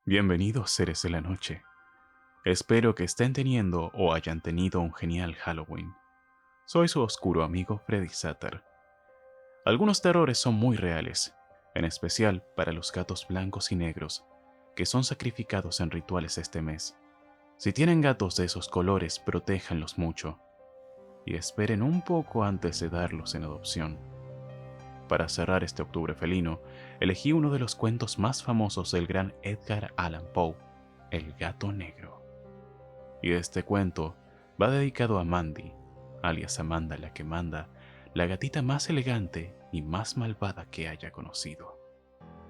Bienvenidos seres de la noche. Espero que estén teniendo o hayan tenido un genial Halloween. Soy su oscuro amigo Freddy Satter. Algunos terrores son muy reales, en especial para los gatos blancos y negros, que son sacrificados en rituales este mes. Si tienen gatos de esos colores, protéjanlos mucho y esperen un poco antes de darlos en adopción. Para cerrar este octubre felino, elegí uno de los cuentos más famosos del gran Edgar Allan Poe, El gato negro. Y este cuento va dedicado a Mandy, alias Amanda la que manda, la gatita más elegante y más malvada que haya conocido.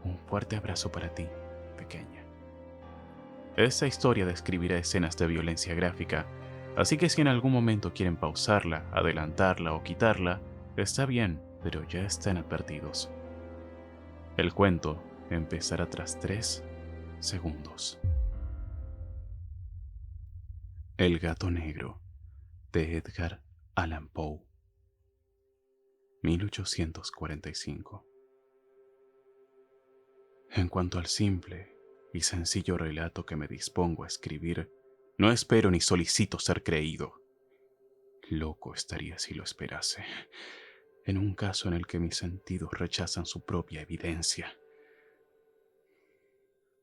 Un fuerte abrazo para ti, pequeña. Esta historia describirá escenas de violencia gráfica, así que si en algún momento quieren pausarla, adelantarla o quitarla, está bien, pero ya están advertidos. El cuento empezará tras 3 segundos. El gato negro, de Edgar Allan Poe, 1845. En cuanto al simple y sencillo relato que me dispongo a escribir, no espero ni solicito ser creído. Loco estaría si lo esperase, en un caso en el que mis sentidos rechazan su propia evidencia.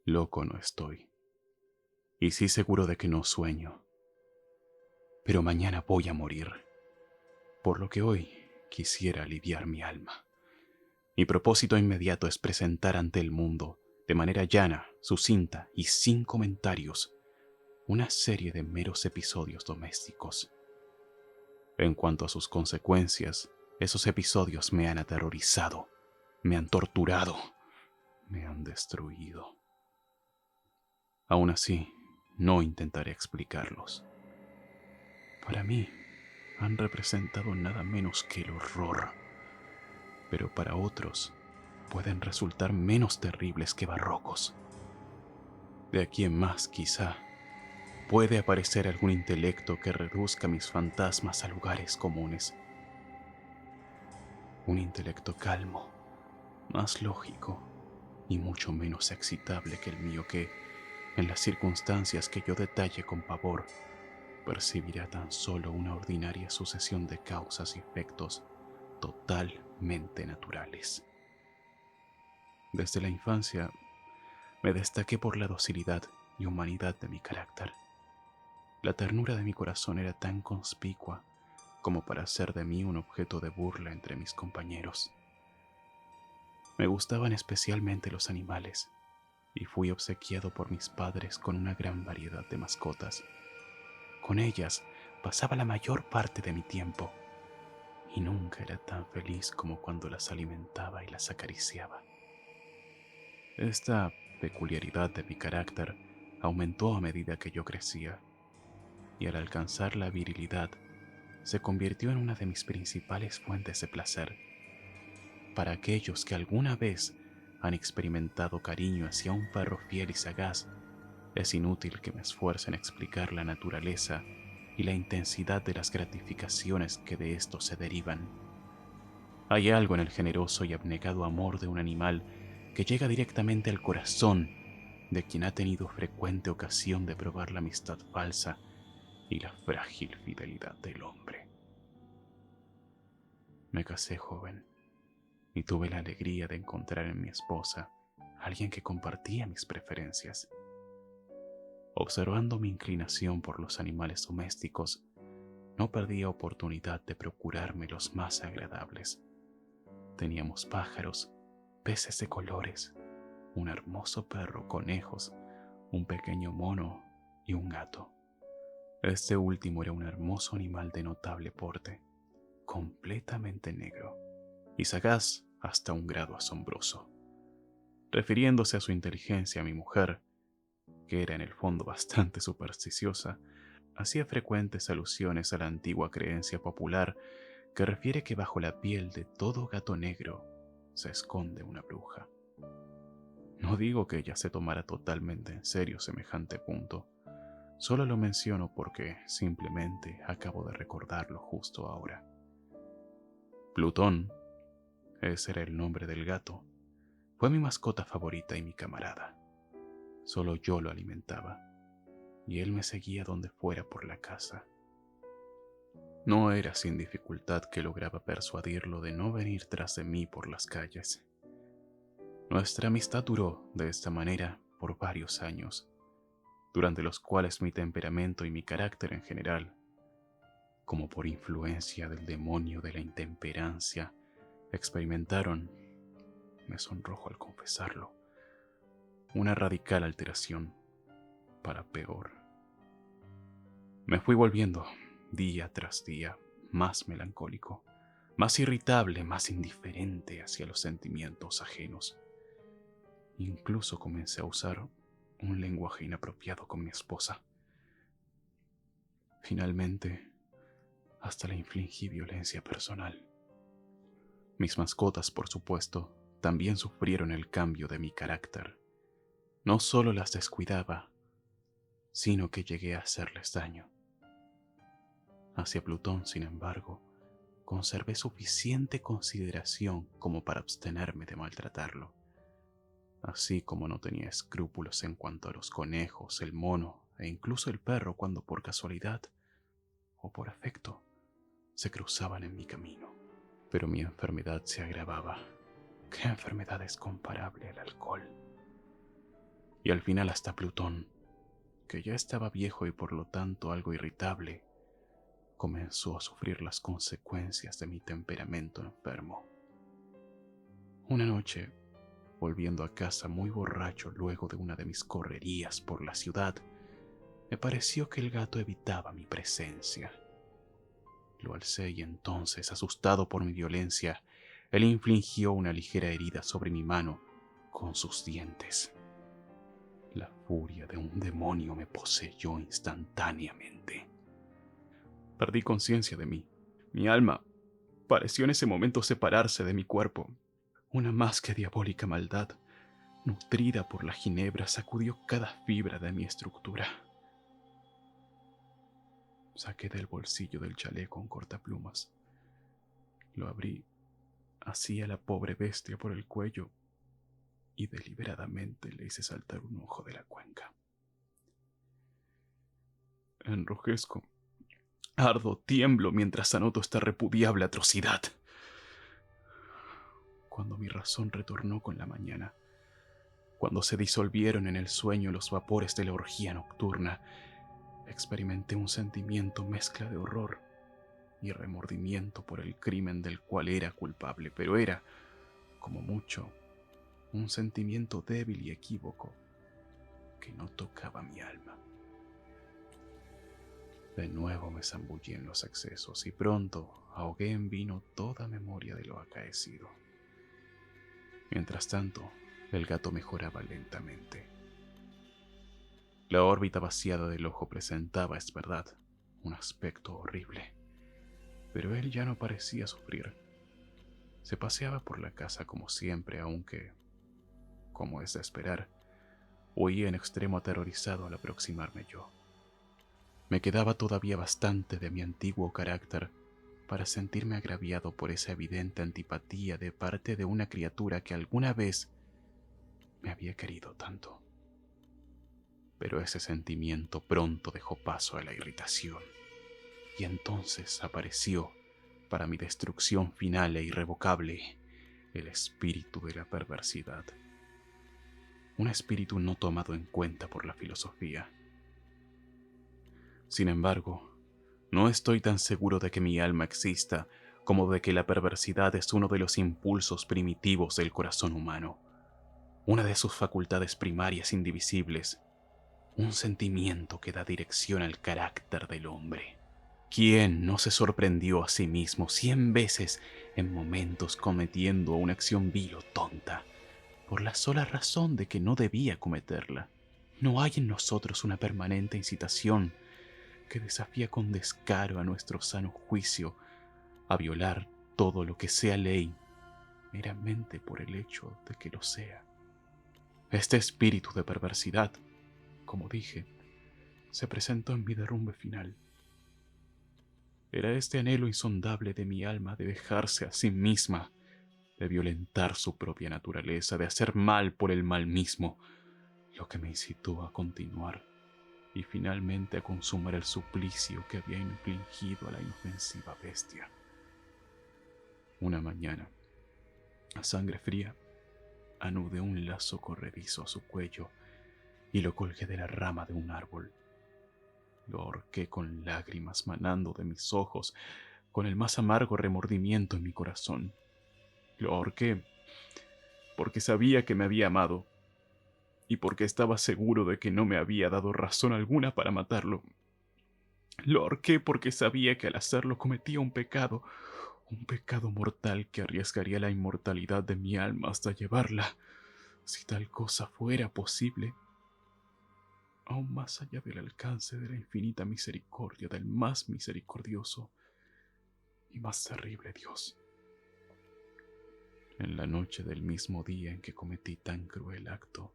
Loco no estoy, y sí seguro de que no sueño, pero mañana voy a morir, por lo que hoy quisiera aliviar mi alma. Mi propósito inmediato es presentar ante el mundo, de manera llana, sucinta y sin comentarios, una serie de meros episodios domésticos. En cuanto a sus consecuencias, esos episodios me han aterrorizado, me han torturado, me han destruido. Aún así, no intentaré explicarlos. Para mí, han representado nada menos que el horror, pero para otros pueden resultar menos terribles que barrocos. De aquí en más, quizá, puede aparecer algún intelecto que reduzca mis fantasmas a lugares comunes. Un intelecto calmo, más lógico y mucho menos excitable que el mío que, en las circunstancias que yo detalle con pavor, percibirá tan solo una ordinaria sucesión de causas y efectos totalmente naturales. Desde la infancia me destaqué por la docilidad y humanidad de mi carácter. La ternura de mi corazón era tan conspicua como para hacer de mí un objeto de burla entre mis compañeros. Me gustaban especialmente los animales y fui obsequiado por mis padres con una gran variedad de mascotas. Con ellas pasaba la mayor parte de mi tiempo y nunca era tan feliz como cuando las alimentaba y las acariciaba. Esta peculiaridad de mi carácter aumentó a medida que yo crecía y al alcanzar la virilidad se convirtió en una de mis principales fuentes de placer. Para aquellos que alguna vez han experimentado cariño hacia un perro fiel y sagaz, es inútil que me esfuerce en explicar la naturaleza y la intensidad de las gratificaciones que de esto se derivan. Hay algo en el generoso y abnegado amor de un animal que llega directamente al corazón de quien ha tenido frecuente ocasión de probar la amistad falsa y la frágil fidelidad del hombre. Me casé joven y tuve la alegría de encontrar en mi esposa a alguien que compartía mis preferencias. Observando mi inclinación por los animales domésticos, no perdía oportunidad de procurarme los más agradables. Teníamos pájaros, peces de colores, un hermoso perro, conejos, un pequeño mono y un gato. Este último era un hermoso animal de notable porte, completamente negro y sagaz hasta un grado asombroso. Refiriéndose a su inteligencia, mi mujer, que era en el fondo bastante supersticiosa, hacía frecuentes alusiones a la antigua creencia popular que refiere que bajo la piel de todo gato negro se esconde una bruja. No digo que ella se tomara totalmente en serio semejante punto, solo lo menciono porque simplemente acabo de recordarlo justo ahora. Plutón, ese era el nombre del gato, fue mi mascota favorita y mi camarada. Solo yo lo alimentaba, y él me seguía donde fuera por la casa. No era sin dificultad que lograba persuadirlo de no venir tras de mí por las calles. Nuestra amistad duró de esta manera por varios años, durante los cuales mi temperamento y mi carácter en general, como por influencia del demonio de la intemperancia, experimentaron, me sonrojo al confesarlo, una radical alteración para peor. Me fui volviendo, día tras día, más melancólico, más irritable, más indiferente hacia los sentimientos ajenos. Incluso comencé a usar un lenguaje inapropiado con mi esposa. Finalmente, hasta le infligí violencia personal. Mis mascotas, por supuesto, también sufrieron el cambio de mi carácter. No solo las descuidaba, sino que llegué a hacerles daño. Hacia Plutón, sin embargo, conservé suficiente consideración como para abstenerme de maltratarlo, así como no tenía escrúpulos en cuanto a los conejos, el mono e incluso el perro cuando por casualidad o por afecto se cruzaban en mi camino. Pero mi enfermedad se agravaba. ¿Qué enfermedad es comparable al alcohol? Y al final hasta Plutón, que ya estaba viejo y por lo tanto algo irritable, comenzó a sufrir las consecuencias de mi temperamento enfermo. Una noche, volviendo a casa muy borracho luego de una de mis correrías por la ciudad, me pareció que el gato evitaba mi presencia. Lo alcé y entonces, asustado por mi violencia, él infligió una ligera herida sobre mi mano con sus dientes. La furia de un demonio me poseyó instantáneamente. Perdí conciencia de mí. Mi alma pareció en ese momento separarse de mi cuerpo. Una más que diabólica maldad, nutrida por la ginebra, sacudió cada fibra de mi estructura. Saqué del bolsillo del chaleco un cortaplumas. Lo abrí, así a la pobre bestia por el cuello y deliberadamente le hice saltar un ojo de la cuenca. Enrojezco, ardo, tiemblo mientras anoto esta repudiable atrocidad. Cuando mi razón retornó con la mañana, cuando se disolvieron en el sueño los vapores de la orgía nocturna, experimenté un sentimiento mezcla de horror y remordimiento por el crimen del cual era culpable, pero era, como mucho, un sentimiento débil y equívoco que no tocaba mi alma. De nuevo me zambullí en los excesos y pronto ahogué en vino toda memoria de lo acaecido. Mientras tanto, el gato mejoraba lentamente. La órbita vaciada del ojo presentaba, es verdad, un aspecto horrible, pero él ya no parecía sufrir. Se paseaba por la casa como siempre, aunque, como es de esperar, huía en extremo aterrorizado al aproximarme yo. Me quedaba todavía bastante de mi antiguo carácter para sentirme agraviado por esa evidente antipatía de parte de una criatura que alguna vez me había querido tanto. Pero ese sentimiento pronto dejó paso a la irritación, y entonces apareció, para mi destrucción final e irrevocable, el espíritu de la perversidad. Un espíritu no tomado en cuenta por la filosofía. Sin embargo, no estoy tan seguro de que mi alma exista como de que la perversidad es uno de los impulsos primitivos del corazón humano, una de sus facultades primarias indivisibles, un sentimiento que da dirección al carácter del hombre. ¿Quién no se sorprendió a sí mismo 100 veces en momentos cometiendo una acción vil o tonta, por la sola razón de que no debía cometerla? ¿No hay en nosotros una permanente incitación que desafía con descaro a nuestro sano juicio a violar todo lo que sea ley, meramente por el hecho de que lo sea? Este espíritu de perversidad, como dije, se presentó en mi derrumbe final. Era este anhelo insondable de mi alma de dejarse a sí misma, de violentar su propia naturaleza, de hacer mal por el mal mismo, lo que me incitó a continuar y finalmente a consumar el suplicio que había infligido a la inofensiva bestia. Una mañana, a sangre fría, anudé un lazo corredizo a su cuello y lo colgué de la rama de un árbol. Lo ahorqué con lágrimas manando de mis ojos, con el más amargo remordimiento en mi corazón. Lo ahorqué porque sabía que me había amado y porque estaba seguro de que no me había dado razón alguna para matarlo. Lo ahorqué porque sabía que al hacerlo cometía un pecado mortal que arriesgaría la inmortalidad de mi alma hasta llevarla, si tal cosa fuera posible, aún más allá del alcance de la infinita misericordia del más misericordioso y más terrible Dios. En la noche del mismo día en que cometí tan cruel acto,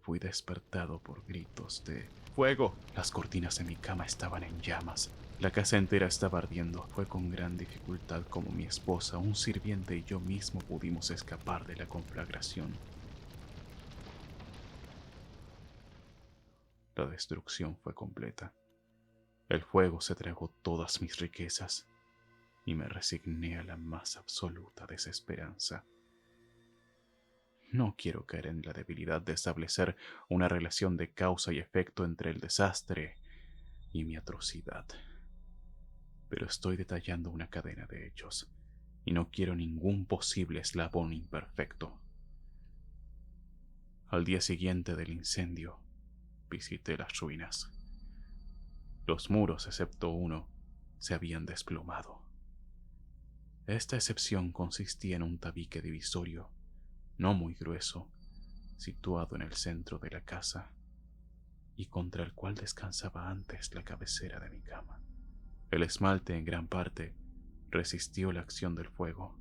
fui despertado por gritos de ¡fuego! Las cortinas de mi cama estaban en llamas. La casa entera estaba ardiendo. Fue con gran dificultad como mi esposa, un sirviente y yo mismo pudimos escapar de la conflagración. La destrucción fue completa. El fuego se tragó todas mis riquezas y me resigné a la más absoluta desesperanza. No quiero caer en la debilidad de establecer una relación de causa y efecto entre el desastre y mi atrocidad, pero estoy detallando una cadena de hechos y no quiero ningún posible eslabón imperfecto. Al día siguiente del incendio, visité las ruinas. Los muros, excepto uno, se habían desplomado. Esta excepción consistía en un tabique divisorio, no muy grueso, situado en el centro de la casa y contra el cual descansaba antes la cabecera de mi cama. El esmalte en gran parte resistió la acción del fuego,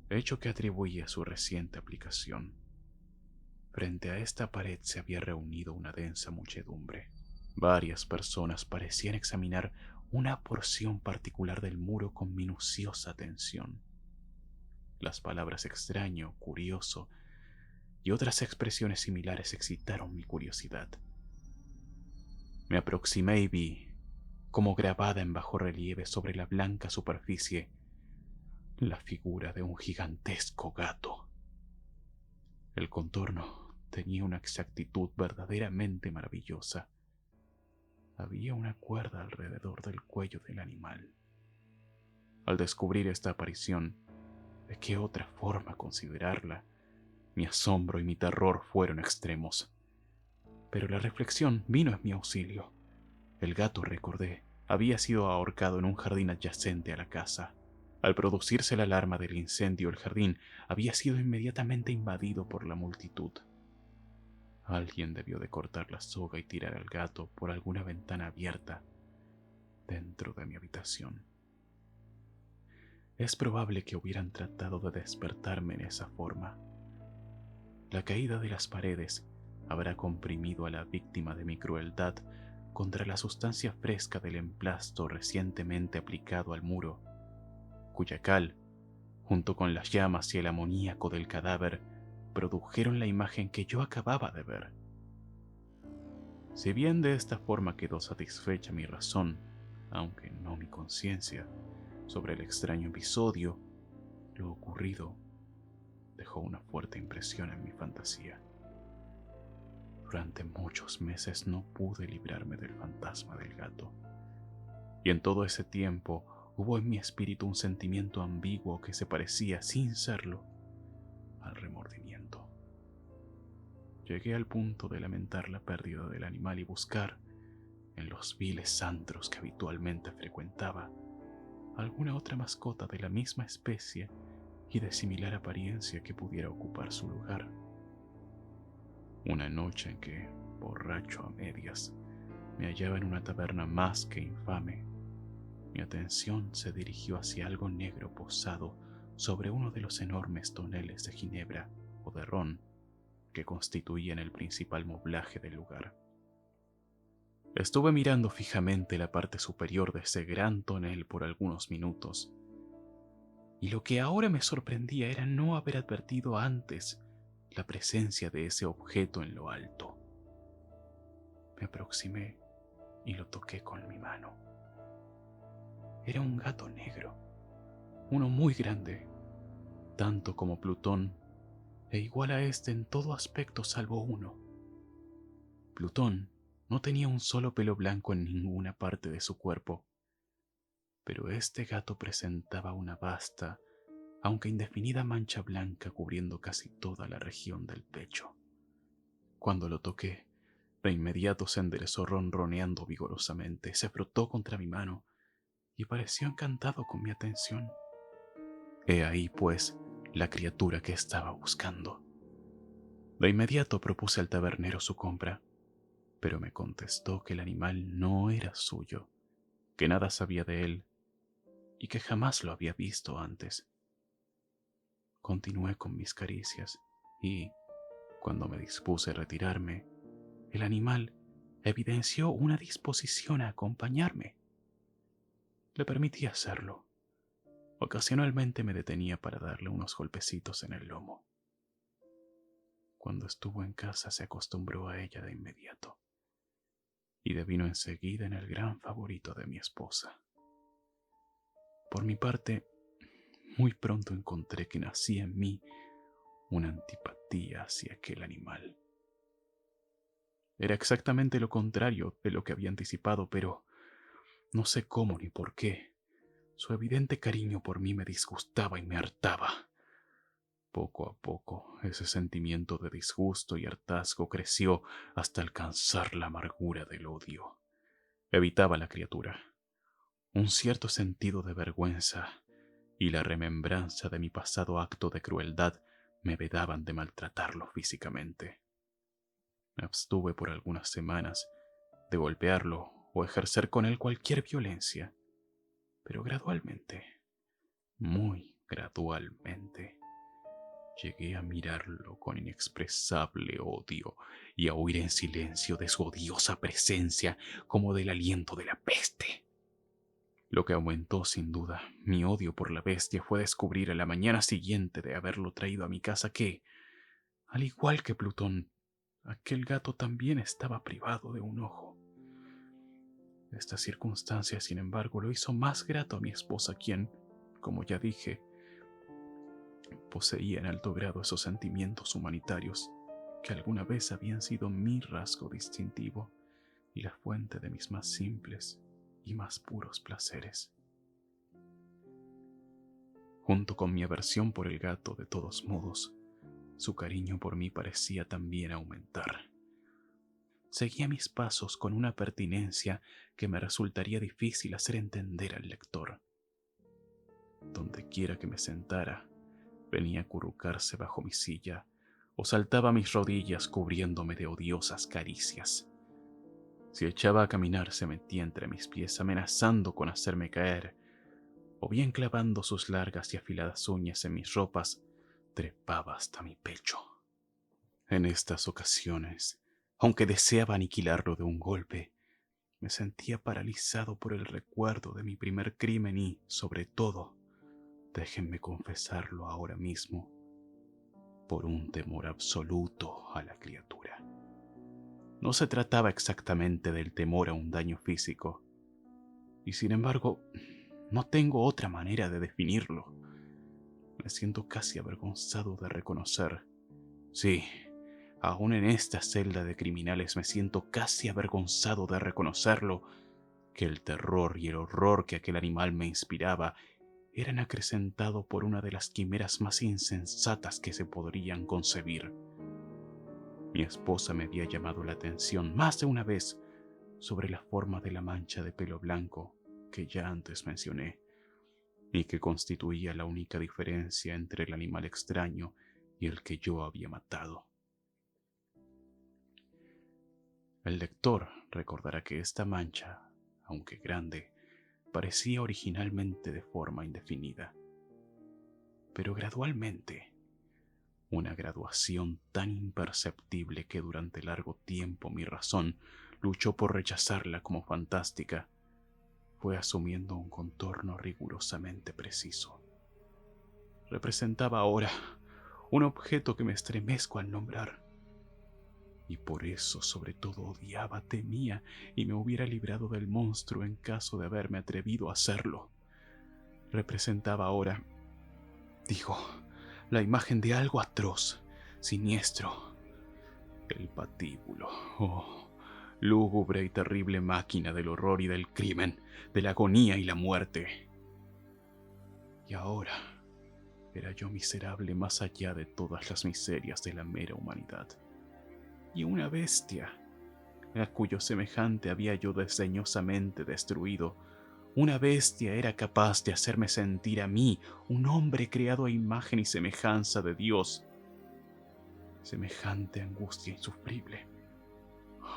hecho que atribuía a su reciente aplicación. Frente a esta pared se había reunido una densa muchedumbre. Varias personas parecían examinar una porción particular del muro con minuciosa atención. Las palabras extraño, curioso y otras expresiones similares excitaron mi curiosidad. Me aproximé y vi, como grabada en bajo relieve sobre la blanca superficie, la figura de un gigantesco gato. El contorno tenía una exactitud verdaderamente maravillosa. Había una cuerda alrededor del cuello del animal. Al descubrir esta aparición, ¿de qué otra forma considerarla? Mi asombro y mi terror fueron extremos. Pero la reflexión vino en mi auxilio. El gato, recordé, había sido ahorcado en un jardín adyacente a la casa. Al producirse la alarma del incendio, el jardín había sido inmediatamente invadido por la multitud. Alguien debió de cortar la soga y tirar al gato por alguna ventana abierta dentro de mi habitación. Es probable que hubieran tratado de despertarme en esa forma. La caída de las paredes habrá comprimido a la víctima de mi crueldad contra la sustancia fresca del emplasto recientemente aplicado al muro, cuya cal, junto con las llamas y el amoníaco del cadáver, produjeron la imagen que yo acababa de ver. Si bien de esta forma quedó satisfecha mi razón, aunque no mi conciencia, sobre el extraño episodio, lo ocurrido dejó una fuerte impresión en mi fantasía. Durante muchos meses no pude librarme del fantasma del gato, y en todo ese tiempo hubo en mi espíritu un sentimiento ambiguo que se parecía, sin serlo, al remordimiento. Llegué al punto de lamentar la pérdida del animal y buscar, en los viles antros que habitualmente frecuentaba, alguna otra mascota de la misma especie y de similar apariencia que pudiera ocupar su lugar. Una noche en que, borracho a medias, me hallaba en una taberna más que infame, mi atención se dirigió hacia algo negro posado sobre uno de los enormes toneles de ginebra o de ron que constituían el principal moblaje del lugar. Estuve mirando fijamente la parte superior de ese gran tonel por algunos minutos, y lo que ahora me sorprendía era no haber advertido antes la presencia de ese objeto en lo alto. Me aproximé y lo toqué con mi mano. Era un gato negro, uno muy grande, tanto como Plutón, e igual a este en todo aspecto salvo uno. Plutón no tenía un solo pelo blanco en ninguna parte de su cuerpo, pero este gato presentaba una vasta, aunque indefinida mancha blanca cubriendo casi toda la región del pecho. Cuando lo toqué, de inmediato se enderezó ronroneando vigorosamente, se frotó contra mi mano y pareció encantado con mi atención. He ahí, pues, la criatura que estaba buscando. De inmediato propuse al tabernero su compra, pero me contestó que el animal no era suyo, que nada sabía de él y que jamás lo había visto antes. Continué con mis caricias y, cuando me dispuse a retirarme, el animal evidenció una disposición a acompañarme. Le permití hacerlo. Ocasionalmente me detenía para darle unos golpecitos en el lomo. Cuando estuvo en casa se acostumbró a ella de inmediato y devino enseguida en el gran favorito de mi esposa. Por mi parte, muy pronto encontré que nacía en mí una antipatía hacia aquel animal. Era exactamente lo contrario de lo que había anticipado, pero no sé cómo ni por qué. Su evidente cariño por mí me disgustaba y me hartaba. Poco a poco, ese sentimiento de disgusto y hartazgo creció hasta alcanzar la amargura del odio. Evitaba a la criatura. Un cierto sentido de vergüenza y la remembranza de mi pasado acto de crueldad me vedaban de maltratarlo físicamente. Me abstuve por algunas semanas de golpearlo o ejercer con él cualquier violencia, pero gradualmente, muy gradualmente, llegué a mirarlo con inexpresable odio y a huir en silencio de su odiosa presencia como del aliento de la peste. Lo que aumentó sin duda mi odio por la bestia fue descubrir a la mañana siguiente de haberlo traído a mi casa que, al igual que Plutón, aquel gato también estaba privado de un ojo. Esta circunstancia, sin embargo, lo hizo más grato a mi esposa, quien, como ya dije, poseía en alto grado esos sentimientos humanitarios que alguna vez habían sido mi rasgo distintivo y la fuente de mis más simples y más puros placeres. Junto con mi aversión por el gato, de todos modos, su cariño por mí parecía también aumentar. Seguía mis pasos con una pertinencia que me resultaría difícil hacer entender al lector. Donde quiera que me sentara, venía a acurrucarse bajo mi silla o saltaba a mis rodillas cubriéndome de odiosas caricias. Si echaba a caminar, se metía entre mis pies amenazando con hacerme caer, o bien clavando sus largas y afiladas uñas en mis ropas, trepaba hasta mi pecho. En estas ocasiones, aunque deseaba aniquilarlo de un golpe, me sentía paralizado por el recuerdo de mi primer crimen y, sobre todo, déjenme confesarlo ahora mismo, por un temor absoluto a la criatura. No se trataba exactamente del temor a un daño físico, y sin embargo, no tengo otra manera de definirlo. Me siento casi avergonzado de reconocer. Sí, aún en esta celda de criminales me siento casi avergonzado de reconocerlo, que el terror y el horror que aquel animal me inspiraba eran acrecentados por una de las quimeras más insensatas que se podrían concebir. Mi esposa me había llamado la atención más de una vez sobre la forma de la mancha de pelo blanco que ya antes mencioné, y que constituía la única diferencia entre el animal extraño y el que yo había matado. El lector recordará que esta mancha, aunque grande, parecía originalmente de forma indefinida, pero gradualmente, una graduación tan imperceptible que durante largo tiempo mi razón luchó por rechazarla como fantástica, fue asumiendo un contorno rigurosamente preciso. Representaba ahora un objeto que me estremezco al nombrar. Y por eso, sobre todo, odiaba, temía y me hubiera librado del monstruo en caso de haberme atrevido a hacerlo. Representaba ahora, digo, la imagen de algo atroz, siniestro. El patíbulo, oh, lúgubre y terrible máquina del horror y del crimen, de la agonía y la muerte. Y ahora era yo miserable más allá de todas las miserias de la mera humanidad. Y una bestia, a cuyo semejante había yo desdeñosamente destruido. Una bestia era capaz de hacerme sentir a mí, un hombre creado a imagen y semejanza de Dios, semejante angustia insufrible.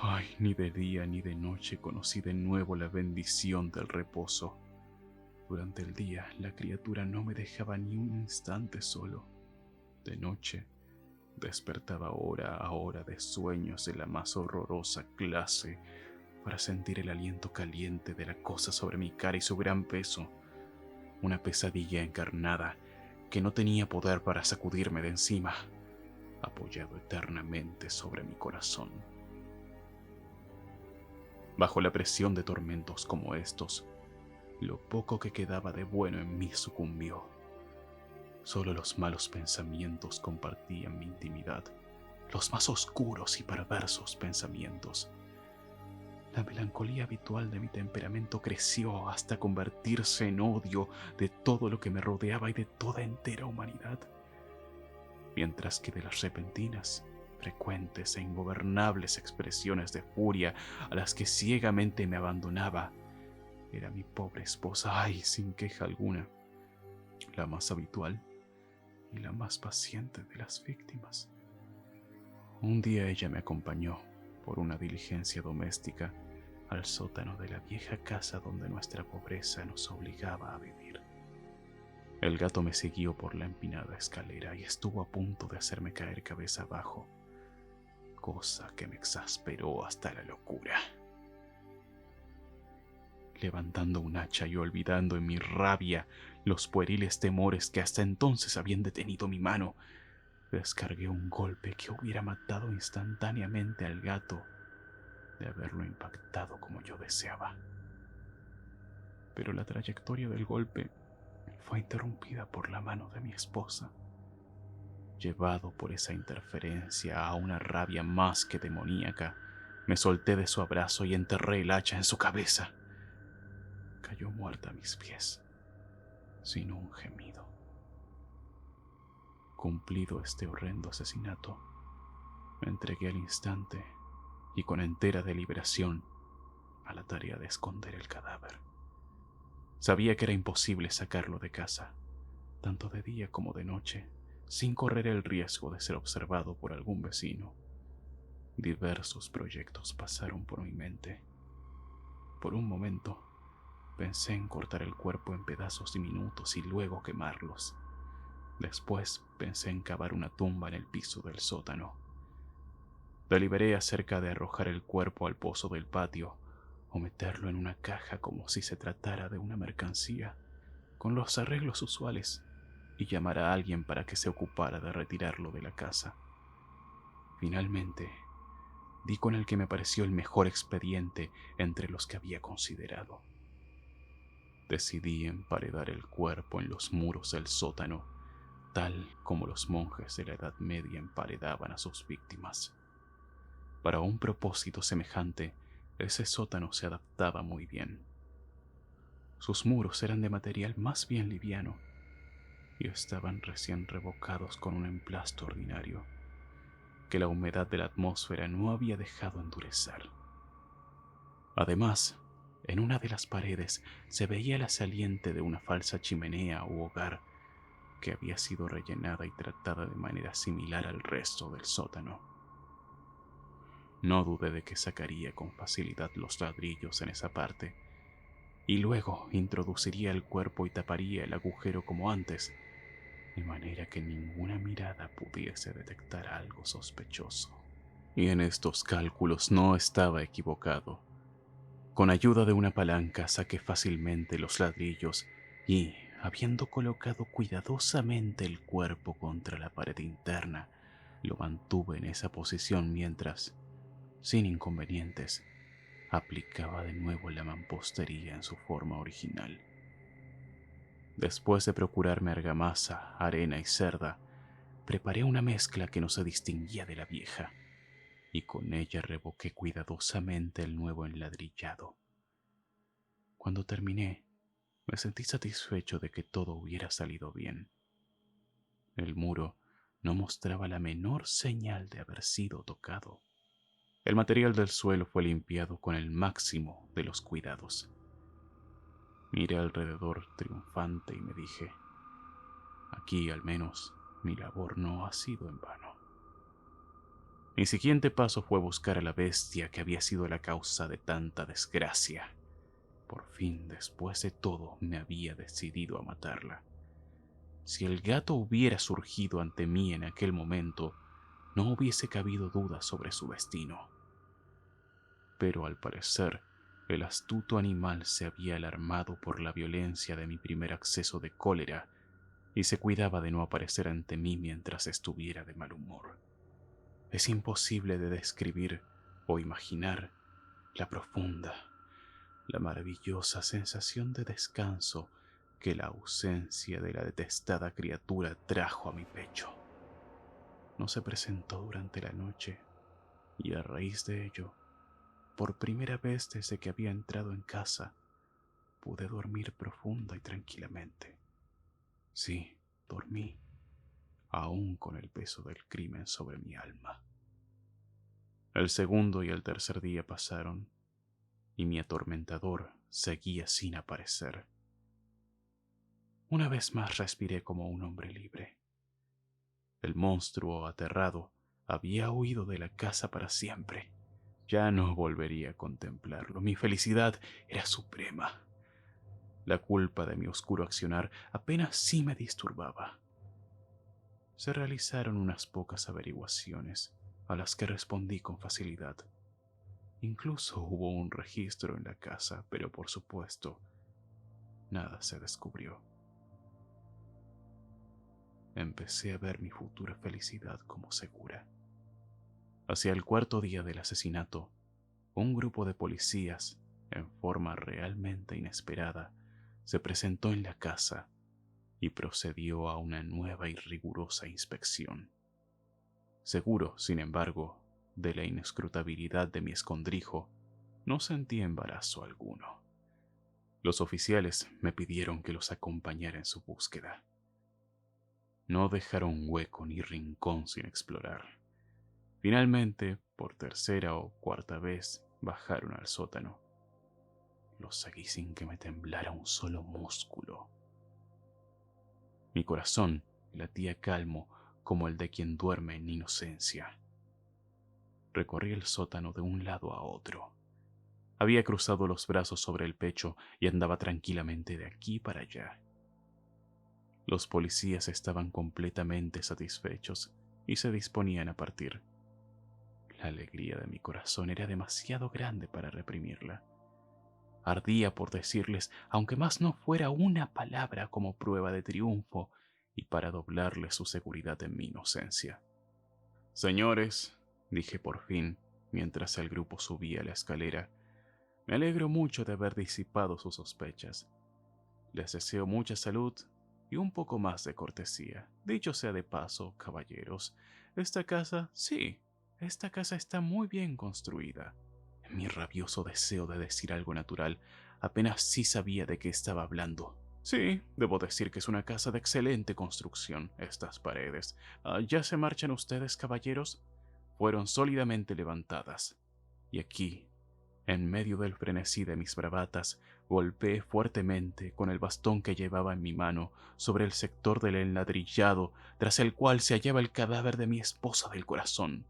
Ay, ni de día ni de noche conocí de nuevo la bendición del reposo. Durante el día, la criatura no me dejaba ni un instante solo. De noche, despertaba hora a hora de sueños de la más horrorosa clase para sentir el aliento caliente de la cosa sobre mi cara y su gran peso. Una pesadilla encarnada que no tenía poder para sacudirme de encima, apoyado eternamente sobre mi corazón. Bajo la presión de tormentos como estos, lo poco que quedaba de bueno en mí sucumbió. Solo los malos pensamientos compartían mi intimidad, los más oscuros y perversos pensamientos. La melancolía habitual de mi temperamento creció hasta convertirse en odio de todo lo que me rodeaba y de toda entera humanidad, mientras que de las repentinas, frecuentes e ingobernables expresiones de furia a las que ciegamente me abandonaba, era mi pobre esposa, ay, sin queja alguna, la más habitual y la más paciente de las víctimas. Un día ella me acompañó, por una diligencia doméstica, al sótano de la vieja casa donde nuestra pobreza nos obligaba a vivir. El gato me siguió por la empinada escalera y estuvo a punto de hacerme caer cabeza abajo, cosa que me exasperó hasta la locura. Levantando un hacha y olvidando en mi rabia los pueriles temores que hasta entonces habían detenido mi mano, descargué un golpe que hubiera matado instantáneamente al gato de haberlo impactado como yo deseaba. Pero la trayectoria del golpe fue interrumpida por la mano de mi esposa. Llevado por esa interferencia a una rabia más que demoníaca, me solté de su abrazo y enterré el hacha en su cabeza. Cayó muerta a mis pies, sin un gemido. Cumplido este horrendo asesinato, me entregué al instante y con entera deliberación a la tarea de esconder el cadáver. Sabía que era imposible sacarlo de casa, tanto de día como de noche, sin correr el riesgo de ser observado por algún vecino. Diversos proyectos pasaron por mi mente. Por un momento, pensé en cortar el cuerpo en pedazos diminutos y luego quemarlos. Después pensé en cavar una tumba en el piso del sótano. Deliberé acerca de arrojar el cuerpo al pozo del patio o meterlo en una caja como si se tratara de una mercancía, con los arreglos usuales, y llamar a alguien para que se ocupara de retirarlo de la casa. Finalmente, di con el que me pareció el mejor expediente entre los que había considerado. Decidí emparedar el cuerpo en los muros del sótano, tal como los monjes de la Edad Media emparedaban a sus víctimas. Para un propósito semejante, ese sótano se adaptaba muy bien. Sus muros eran de material más bien liviano y estaban recién revocados con un emplasto ordinario que la humedad de la atmósfera no había dejado endurecer. Además, en una de las paredes se veía la saliente de una falsa chimenea u hogar que había sido rellenada y tratada de manera similar al resto del sótano. No dudé de que sacaría con facilidad los ladrillos en esa parte, y luego introduciría el cuerpo y taparía el agujero como antes, de manera que ninguna mirada pudiese detectar algo sospechoso. Y en estos cálculos no estaba equivocado. Con ayuda de una palanca saqué fácilmente los ladrillos y, habiendo colocado cuidadosamente el cuerpo contra la pared interna, lo mantuve en esa posición mientras, sin inconvenientes, aplicaba de nuevo la mampostería en su forma original. Después de procurarme argamasa, arena y cerda, preparé una mezcla que no se distinguía de la vieja, y con ella revoqué cuidadosamente el nuevo enladrillado. Cuando terminé, me sentí satisfecho de que todo hubiera salido bien. El muro no mostraba la menor señal de haber sido tocado. El material del suelo fue limpiado con el máximo de los cuidados. Miré alrededor triunfante y me dije, aquí al menos mi labor no ha sido en vano. Mi siguiente paso fue buscar a la bestia que había sido la causa de tanta desgracia. Por fin, después de todo, me había decidido a matarla. Si el gato hubiera surgido ante mí en aquel momento, no hubiese cabido duda sobre su destino. Pero al parecer, el astuto animal se había alarmado por la violencia de mi primer acceso de cólera y se cuidaba de no aparecer ante mí mientras estuviera de mal humor. Es imposible de describir o imaginar la profunda, la maravillosa sensación de descanso que la ausencia de la detestada criatura trajo a mi pecho. No se presentó durante la noche y a raíz de ello, por primera vez desde que había entrado en casa, pude dormir profunda y tranquilamente. Sí, dormí, aún con el peso del crimen sobre mi alma. El segundo y el tercer día pasaron y mi atormentador seguía sin aparecer. Una vez más respiré como un hombre libre. El monstruo, aterrado, había huido de la casa para siempre. Ya no volvería a contemplarlo. Mi felicidad era suprema. La culpa de mi oscuro accionar apenas sí me disturbaba. Se realizaron unas pocas averiguaciones, a las que respondí con facilidad. Incluso hubo un registro en la casa, pero por supuesto, nada se descubrió. Empecé a ver mi futura felicidad como segura. Hacia el cuarto día del asesinato, un grupo de policías, en forma realmente inesperada, se presentó en la casa y procedió a una nueva y rigurosa inspección. Seguro, sin embargo, de la inescrutabilidad de mi escondrijo, no sentí embarazo alguno. Los oficiales me pidieron que los acompañara en su búsqueda. No dejaron hueco ni rincón sin explorar. Finalmente, por tercera o cuarta vez, bajaron al sótano. Los seguí sin que me temblara un solo músculo. Mi corazón latía calmo como el de quien duerme en inocencia. Recorrí el sótano de un lado a otro. Había cruzado los brazos sobre el pecho y andaba tranquilamente de aquí para allá. Los policías estaban completamente satisfechos y se disponían a partir. La alegría de mi corazón era demasiado grande para reprimirla. Ardía por decirles, aunque más no fuera una palabra como prueba de triunfo y para doblarles su seguridad en mi inocencia. Señores, dije por fin, mientras el grupo subía la escalera, me alegro mucho de haber disipado sus sospechas. Les deseo mucha salud y un poco más de cortesía. Dicho sea de paso, caballeros, esta casa está muy bien construida. En mi rabioso deseo de decir algo natural, apenas sí sabía de qué estaba hablando. Sí, debo decir que es una casa de excelente construcción, estas paredes. ¿Ya se marchan ustedes, caballeros? Fueron sólidamente levantadas. Y aquí, en medio del frenesí de mis bravatas, golpeé fuertemente con el bastón que llevaba en mi mano sobre el sector del enladrillado tras el cual se hallaba el cadáver de mi esposa del corazón.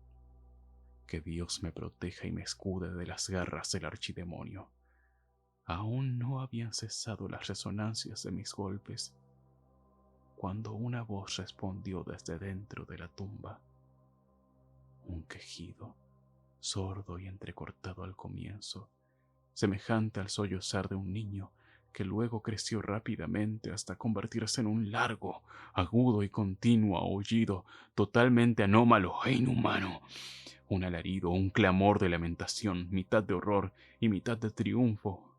Que Dios me proteja y me escude de las garras del archidemonio. Aún no habían cesado las resonancias de mis golpes, cuando una voz respondió desde dentro de la tumba. Un quejido, sordo y entrecortado al comienzo, semejante al sollozar de un niño que luego creció rápidamente hasta convertirse en un largo, agudo y continuo aullido totalmente anómalo e inhumano. Un alarido, un clamor de lamentación, mitad de horror y mitad de triunfo,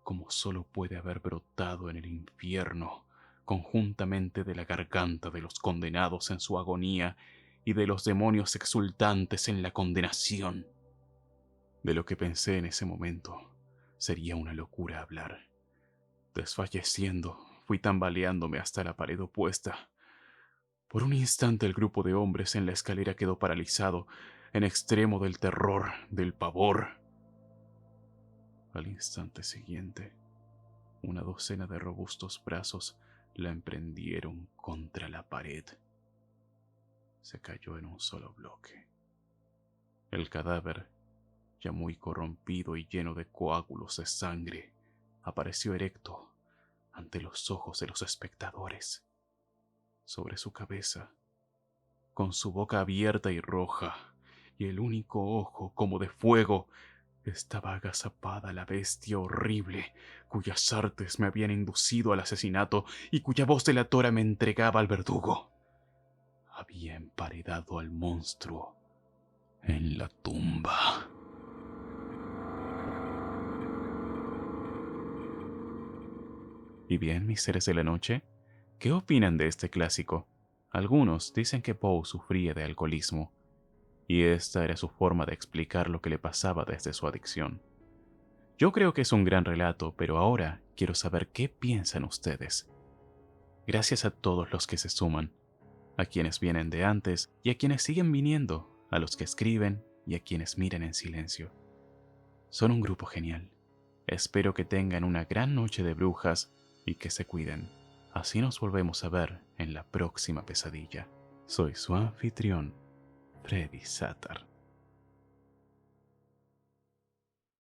como solo puede haber brotado en el infierno, conjuntamente de la garganta de los condenados en su agonía y de los demonios exultantes en la condenación. De lo que pensé en ese momento, sería una locura hablar. Desfalleciendo, fui tambaleándome hasta la pared opuesta. Por un instante el grupo de hombres en la escalera quedó paralizado, en extremo del terror, del pavor. Al instante siguiente, una docena de robustos brazos la emprendieron contra la pared. Se cayó en un solo bloque. El cadáver, ya muy corrompido y lleno de coágulos de sangre, apareció erecto ante los ojos de los espectadores. Sobre su cabeza, con su boca abierta y roja, y el único ojo como de fuego, estaba agazapada la bestia horrible, cuyas artes me habían inducido al asesinato y cuya voz delatora me entregaba al verdugo. Había emparedado al monstruo en la tumba. Y bien, mis seres de la noche, ¿qué opinan de este clásico? Algunos dicen que Poe sufría de alcoholismo, y esta era su forma de explicar lo que le pasaba desde su adicción. Yo creo que es un gran relato, pero ahora quiero saber qué piensan ustedes. Gracias a todos los que se suman, a quienes vienen de antes y a quienes siguen viniendo, a los que escriben y a quienes miran en silencio. Son un grupo genial. Espero que tengan una gran noche de brujas y que se cuiden. Así nos volvemos a ver en la próxima pesadilla. Soy su anfitrión, Freddy Satar.